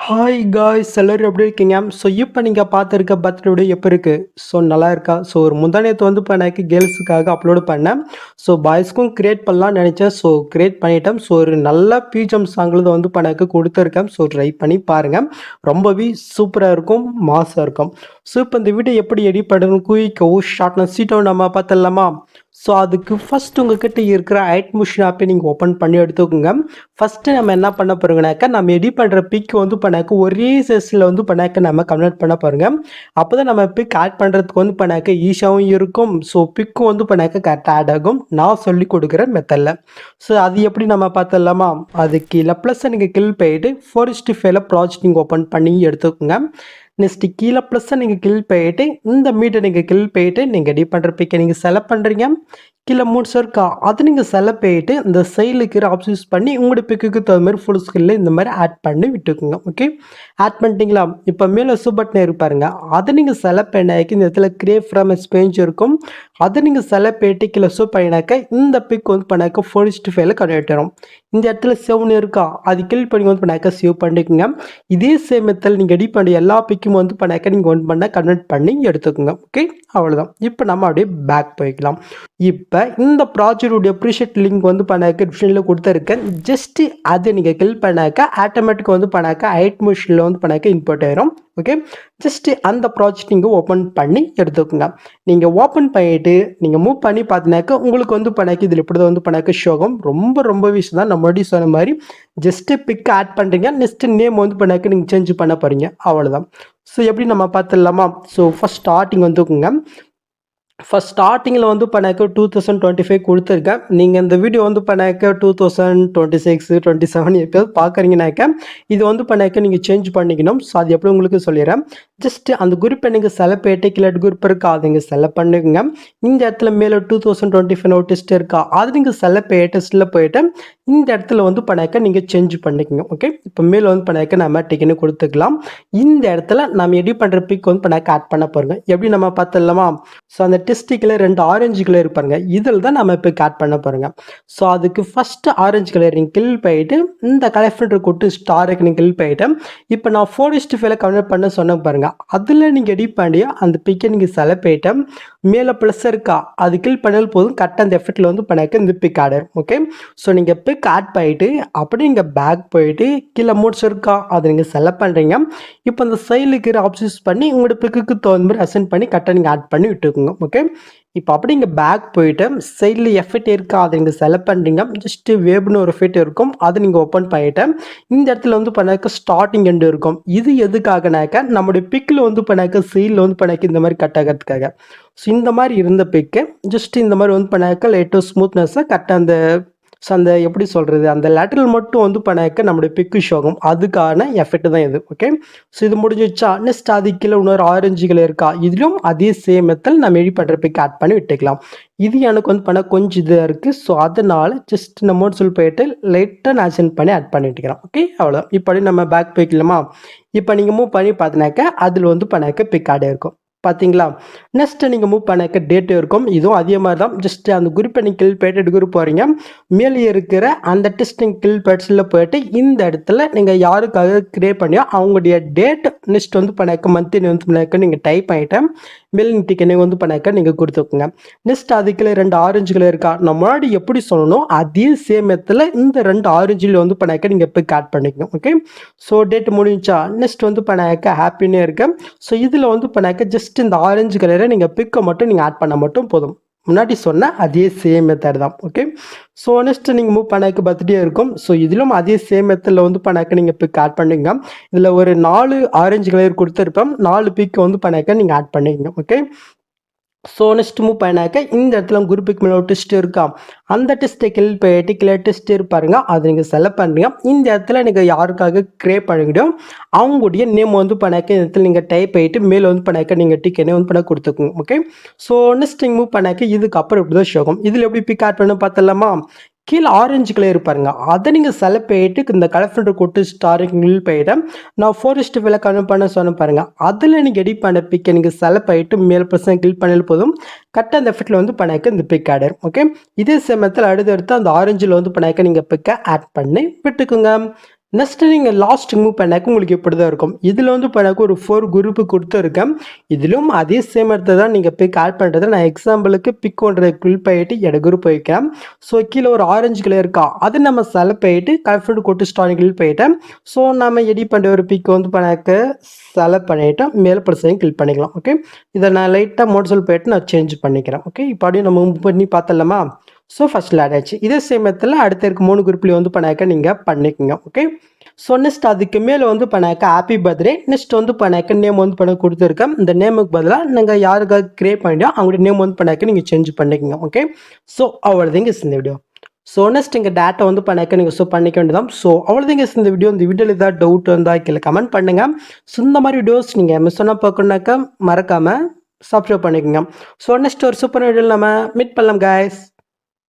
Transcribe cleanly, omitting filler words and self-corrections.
Hi guys எல்லாரும் எப்படி இருக்கீங்க? ஸோ இப்போ நீங்கள் பார்த்துருக்க பர்த்டே எப்போ இருக்குது? ஸோ நல்லா இருக்கா? ஸோ ஒரு முந்தானேத்து வந்து இப்போ எனக்கு கேர்ள்ஸுக்காக அப்லோடு பண்ணேன். ஸோ பாய்ஸ்க்கும் க்ரியேட் பண்ணலாம்னு நினச்சேன். ஸோ க்ரியேட் பண்ணிட்டேன். ஸோ ஒரு நல்ல பிஜிஎம் சாங்கில் வந்து இப்போ எனக்கு கொடுத்துருக்கேன். ஸோ ட்ரை பண்ணி பாருங்கள். ரொம்பவே சூப்பராக இருக்கும், மாஸாக இருக்கும். ஸோ இப்போ இந்த வீடியோ எப்படி எடிட் பண்ணுறதுன்னு குயிக்கோ ஷார்ட்னா சீட்டோ நம்ம பார்த்துடலாமா? ஸோ அதுக்கு ஃபஸ்ட் உங்ககிட்ட இருக்கிற ஐட்மோஷன் ஆப்பை நீங்கள் ஓப்பன் பண்ணி எடுத்துக்கோங்க. ஃபஸ்ட்டு நம்ம என்ன பண்ண போகிறோங்கனாக்கா, நம்ம எடிட் பண்ணுற பிக் வந்து பண்ணாக்க ஒரே சைஸில் வந்து பண்ணாக்க நம்ம கன்வெர்ட் பண்ண போகிறோங்க. அப்போ தான் நம்ம பிக் ஆட் பண்ணுறதுக்கு வந்து பண்ணாக்க ஈஸியாகவும் இருக்கும். ஸோ பிக்கும் வந்து பண்ணாக்க கரெக்டாக ஆட் ஆகும், நான் சொல்லி கொடுக்குற மெத்தடில். ஸோ அது எப்படி நம்ம பார்த்துடலாமா? அது கீழே ப்ளஸ்ஸை நீங்கள் கிளிக் பண்ணிட்டு 4:5 ப்ராஜெக்ட் நீங்கள் ஓப்பன் பண்ணி எடுத்துக்கோங்க. நெக்ஸ்ட்டு கீழே ப்ளஸ்ஸை நீங்கள் கிளிக் பண்ணிட்டு இந்த மீட்டை நீங்கள் கிளிக் பண்ணிட்டு நீங்கள் எடிட் பண்ணுற பிக்கை நீங்கள் செலக்ட் பண்ணுறீங்க. கீழே 3 இருக்கா, அது நீங்கள் செலக்ட் பண்ணிட்டு இந்த சைடில் இருக்கிற ஆப்ஷன் யூஸ் பண்ணி உங்களுடைய பிக்குக்கு தகுந்த மாதிரி ஃபுல் ஸ்கில்ல இந்த மாதிரி ஆட் பண்ணி விட்டுக்குங்க. ஓகே, ஆட் பண்ணிட்டீங்களா? இப்போ மேலே பட்டன் இருப்பாருங்க, அதை நீங்கள் செலக்ட் பண்ணாக்க இந்த இடத்துல கிரியேட் ஃப்ரம் ஸ்பேஞ்ச் இருக்கும். அதை நீங்கள் செலக்ட் பண்ணிட்டு கீழே பண்ணினாக்க இந்த பிக் வந்து பண்ணாக்க 4:5 கன்வெர்ட் ஆகும். இந்த இடத்துல செவன் இருக்கா, அது கிளிக் பண்ணி வந்து பண்ணாக்க சேவ் பண்ணிக்கோங்க. இதே சேம் மெத்தட் நீங்கள் எடிட் பண்ணி எல்லா பிக்கும் வந்து பண்ணாக்க நீங்கள் ஒன் பண்ண கன்வெர்ட் பண்ணி எடுத்துக்கோங்க. ஓகே, அவ்வளோதான். இப்போ நம்ம அப்படியே பேக் போய்க்கலாம். இப்போ இந்த ப்ராஜெக்டுடைய அப்ரிஷியேட் லிங்க் வந்து பண்ணாக்க டிஸ்கிரிப்ஷனில் கொடுத்துருக்கேன். ஜஸ்ட்டு அதை நீங்கள் கிளிக் பண்ணாக்க ஆட்டோமேட்டிக் வந்து பண்ணாக்க ஐட்மோஷனில் வந்து பண்ணாக்க இன்புட் ஆயிரும். ஓகே, ஜஸ்ட்டு அந்த ப்ராஜெக்ட் நீங்கள் ஓப்பன் பண்ணி எடுத்துக்கோங்க. நீங்கள் ஓப்பன் பண்ணிவிட்டு நீங்கள் மூவ் பண்ணி பார்த்தினாக்க உங்களுக்கு வந்து பண்ணாக்க இதில் இப்படி தான் வந்து பண்ணாக்க ஷோகம் ரொம்ப விஷயம் தான். நம்ம மறுபடியும் சொன்ன மாதிரி ஜஸ்ட்டு பிக் ஆட் பண்ணுறீங்க, நெக்ஸ்ட்டு நேம் வந்து பண்ணாக்க நீங்கள் சேஞ்ச் பண்ண போகிறீங்க, அவ்வளோதான். ஸோ எப்படி நம்ம பார்த்துடலாமா? ஸோ ஃபஸ்ட் ஸ்டார்டிங் வந்துக்குங்க. ஃபஸ்ட் ஸ்டார்டிங்கில் வந்து பண்ணாக்க 2025 கொடுத்துருக்கேன். நீங்கள் இந்த வீடியோ வந்து பண்ணாக்க 2026 27 எப்போது பார்க்குறீங்கனாக்க இது வந்து பண்ணாக்க நீங்கள் சேஞ்ச் பண்ணிக்கணும். ஸோ அது எப்படி உங்களுக்கு சொல்லிடுறேன். ஜஸ்ட்டு அந்த குரூப்பை நீங்கள் செலக்ட் பண்ணிட்டு கிளட் குரூப் இருக்கா, அதை நீங்கள் செலக்ட் பண்ணிக்கோங்க. இந்த இடத்துல மேலே 2025 நோட்டிஸ்ட் இருக்கா, அது நீங்கள் செலக்ட் பண்ணிட்டு போயிட்டு இந்த இடத்துல வந்து பண்ணாக்க நீங்கள் சேஞ்ச் பண்ணிக்கோங்க. ஓகே, இப்போ மேலே வந்து பண்ணாக்க நம்ம டிக்கெட்டு கொடுத்துக்கலாம். இந்த இடத்துல நம்ம எடிட் பண்ணுற பிக் வந்து பண்ணாக்க ஆட் பண்ண போகிறோங்க. எப்படி நம்ம பார்த்துடலாமா? ஸோ அந்த டெஸ்டிக்கில் 2 ஆரஞ்சு கலர் இருப்பாருங்க, இதில் தான் நம்ம இப்போ ஆட் பண்ண போகிறோங்க. ஸோ அதுக்கு ஃபஸ்ட்டு ஆரஞ்சு கலர் நீங்கள் கிளிக் பண்ணிட்டு இந்த கலர் ஃபில்டர் கொட்டு ஸ்டாருக்கு நீங்கள் கிளிக் பண்ணிட்டு இப்போ நான் 4:5 கன்வெர்ட் பண்ண சொன்ன பாருங்க, அதில் நீங்கள் எடிட் பண்ணி அந்த பிக்கை நீங்கள் செலக்ட் பண்ணிட்டு மேலே ப்ளஸ் இருக்கா, அது கிளிக் பண்ணால் போதும், கரெக்டாக அந்த எஃபெக்டில் வந்து பண்ணாக்க இந்த பிக் ஆர்டர். ஓகே, ஸோ நீங்கள் பிக் ஆட் பண்ணிட்டு அப்படியே நீங்கள் பேக் போயிட்டு கீழே மூட்ஸ் இருக்கா, அதை நீங்கள் செலக்ட் பண்ணுறீங்க. இப்போ அந்த சைடில் இருக்கிற ஆப்ஷன்ஸ் பண்ணி உங்களோட பிக்குக்கு தகுந்த மாதிரி அசென்ட் பண்ணி கரெக்டாக நீங்கள் ஆட் பண்ணி விட்டுக்குங்க. ஓகே, இப்போ அப்படி இங்கே பேக் போயிட்டு சைடில் எஃபெக்ட் இருக்கா, அதை நீங்கள் செலக்ட் பண்ணுறீங்க. ஜஸ்ட்டு வேப்னு ஒரு எஃபெக்ட் இருக்கும், அதை நீங்கள் ஓப்பன் பண்ணிவிட்டு இந்த இடத்துல வந்து பண்ணாக்க ஸ்டார்டிங் எண்டு இருக்கும். இது எதுக்காகனாக்க நம்மளுடைய பிக்கில் வந்து பண்ணாக்க சைடில் வந்து பண்ணாக்க இந்த மாதிரி கட் ஆகிறதுக்காக. ஸோ இந்த மாதிரி இருந்த பிக்கு ஜஸ்ட் இந்த மாதிரி வந்து பண்ணாக்க லைட்டாக ஸ்மூத்னஸாக கரெக்டாக அந்த எப்படி சொல்கிறது, அந்த லேட்டரல் மட்டும் வந்து பண்ணாக்க நம்மளுடைய பிக்கு ஷோகும், அதுக்கான எஃபெக்ட் தான் இது. ஓகே, ஸோ இது முடிஞ்சிச்சா? நெக்ஸ்ட் அது கீழே இன்னொரு ஆரஞ்சு கலர் இருக்கா, இதுலையும் அதே சேம் மெத்தட் நம்ம எடிட் பண்ணுற பிக் ஆட் பண்ணி விட்டுக்கலாம். இது எனக்கு வந்து பண்ண கொஞ்சம் இதாக இருக்குது. ஸோ அதனால் ஜஸ்ட் நம்ம சொல்லி போயிட்டு லைட்டாக நான் சென்ட் பண்ணி ஆட் பண்ணி விட்டுக்கிறேன். ஓகே, அவ்வளோதான். இப்படி நம்ம பேக் போய்க்கலாமா? இப்போ நீங்கள் மூவ் பண்ணி பார்த்தினாக்க அதில் வந்து பண்ணாக்க பிக் ஆடே இருக்கும், பார்த்தீங்களா? நெக்ஸ்ட்டு நீங்கள் மூவ் பண்ணாக்க டேட்டு இருக்கும், இதுவும் அதே மாதிரி தான். ஜஸ்ட்டு அந்த குரூப்பை நீங்கள் கில் போய்ட்டு குரூப் போகிறீங்க, மேலே இருக்கிற அந்த டெஸ்டிங் கில் பேட்ஸில் போய்ட்டு இந்த இடத்துல நீங்கள் யாருக்காக கிரியேட் பண்ணியோ அவங்களுடைய டேட் நெக்ஸ்ட் வந்து பண்ணாக்க மந்த் வந்து பண்ணாக்க நீங்கள் டைப் பண்ணிவிட்டு மேல் டிக்கெட் வந்து பண்ணாக்க நீங்கள் கொடுத்துக்கோங்க. நெக்ஸ்ட் அதுக்குள்ள 2 ஆரஞ்சு கலர் இருக்கா, நம்ம முன்னாடி எப்படி சொல்லணும் அதே சேம் மெத்தடில் இந்த 2 ஆரஞ்சில் வந்து பண்ணாக்க நீங்கள் இப்போ ஆட் பண்ணிக்கணும். ஓகே, ஸோ டேட் முடிஞ்சா நெக்ஸ்ட் வந்து பண்ணாக்க ஹாப்பினே இருக்கு. ஸோ இதில் வந்து பண்ணாக்க ஜஸ்ட் இந்த ஆரஞ்சு கலரை நீங்கள் பிக்கை மட்டும் நீங்கள் ஆட் பண்ண மட்டும் போதும். முன்னாடி சொன்ன அதே சேம் மெத்தட் தான். ஓகே, ஸோ நெக்ஸ்ட்டு நீங்கள் மூவ் பண்ணாக்க பர்த்டே இருக்கும். ஸோ இதிலும் அதே சேம் மெத்தடில் வந்து பண்ணாக்க நீங்கள் பிக் ஆட் பண்ணிங்க. இதில் ஒரு 4 ஆரஞ்சு கலர் கொடுத்துருப்போம், 4 பிக் வந்து பண்ணாக்க நீங்கள் ஆட் பண்ணிக்கங்க. ஓகே, ஸோ நெக்ஸ்ட் மூவ் பண்ணாக்க இந்த இடத்துல குரூப்புக்கு மேலே ஒரு டெஸ்ட் இருக்கா, அந்த டெஸ்ட்டை கிளிக் பண்ணிட்டு கீழே டெஸ்ட் இருப்பாருங்க, அதை நீங்கள் செலக்ட் பண்ணுறீங்க. இந்த இடத்துல நீங்கள் யாருக்காக கிரியேட் பண்ணிக்கிட்டோம் அவங்களுடைய நேம் வந்து பண்ணாக்க இந்த இடத்துல நீங்கள் டைப் பண்ணிட்டு மேலே வந்து பண்ணாக்க நீங்கள் டிக்கெட் வந்து பண்ண கொடுத்துக்கோங்க. ஓகே, ஸோ நெக்ஸ்ட் நீங்கள் மூவ் பண்ணாக்க இதுக்கப்புறம் இப்படி தான் ஷோகும். இதில் எப்படி பிக் ஆட் பண்ண பார்த்தலாமா? கீழே ஆரஞ்சு கலர் இருப்பாருங்க, அதை நீங்கள் செலக்ட் பண்ணிட்டு இந்த கலர் ஃபில்டர் கொட்டு ஸ்டாருக்கு கிளிக் பண்ணிட்டு நான் 4:5 கன்வெர்ட் பண்ண சொன்ன பாருங்கள், அதில் நீங்கள் எடிட் பண்ண பிக்கை நீங்கள் செலக்ட் பண்ணிட்டு மேல் பர்சன் கிளிக் பண்ணாலும் போதும், கரெக்டாக அந்த எஃபெக்டில் வந்து பண்ணாக்க இந்த பிக் ஆடர். ஓகே, இதே சமயத்தில் அடுத்தடுத்து அந்த ஆரஞ்சில் வந்து பண்ணாக்க நீங்கள் பிக்கை ஆட் பண்ணி விட்டுக்குங்க. நெக்ஸ்ட்டு நீங்கள் லாஸ்ட் மூவ் பண்ணாக்க உங்களுக்கு இப்படி தான் இருக்கும். இதில் வந்து பண்ணாக்க ஒரு 4 குரூப்பு கொடுத்துருக்கேன். இதிலும் அதே சேம் இடத்த தான் நீங்கள் பிக் ஆட் பண்ணுறது. நான் எக்ஸாம்பிளுக்கு பிக் ஒன்றை கிளிக் பண்ணிட்டு எட குரூப் வைக்கிறேன். ஸோ கீழே ஒரு ஆரஞ்சு கலர் இருக்கா, அது நம்ம செலக்ட் பண்ணிட்டு கன்ஃபர்ட் கொட்டு ஸ்டார்டிங் கிளிக் பண்ணிட்டேன். ஸோ நம்ம எடிட் பண்ணுற ஒரு பிக் வந்து பண்ணாக்க செலக்ட் பண்ணிவிட்டு மேலே ப்ளஸ் கிளிக் பண்ணிக்கலாம். ஓகே, இதை நான் லைட்டாக மோட்ஸில் போயிட்டு நான் சேஞ்ச் பண்ணிக்கிறேன். ஓகே, இப்போ அப்படியே நம்ம மூவ் பண்ணி பார்த்தலாமா? ஸோ ஃபஸ்ட்டில் ஆட் ஆச்சு. இதே சேம் இடத்துல அடுத்த இருக்க 3 குரூப்லேயும் வந்து பண்ணாக்க நீங்கள் பண்ணிக்கோங்க. ஓகே, ஸோ நெக்ஸ்ட் அதுக்கு மேலே வந்து பண்ணாக்க ஹாப்பி பர்த்டே, நெக்ஸ்ட் வந்து பண்ணாக்க நேம் வந்து பண்ண கொடுத்துருக்கேன். இந்த நேமுக்கு பதிலாக நீங்கள் யாருக்காக கிரியேட் பண்ணிட்டோ அவங்களுடைய நேம் வந்து பண்ணாக்க நீங்கள் சேஞ்ச் பண்ணிக்கோங்க. ஓகே, ஸோ அவ்வளோதாங்க இந்த வீடியோ. ஸோ நெக்ஸ்ட் இங்கே டேட்டா வந்து பண்ணாக்க நீங்கள் பண்ணிக்க வேண்டியதான். ஸோ அவ்வளோதாங்க இந்த வீடியோ. இந்த வீடியோவில் ஏதாவது டவுட் வந்தால் கீழே கமெண்ட் பண்ணுங்கள். ஸோ இந்த மாதிரி வீடியோஸ் நீங்கள் மிஸ் பண்ணால் பார்க்கணுன்னாக்கா மறக்காமல் சப்ஸ்கிரைப் பண்ணிக்கோங்க. ஸோ நெக்ஸ்ட் ஒரு சூப்பர் வீடியோவில் நம்ம மீட் பண்ணலாம் கைஸ்.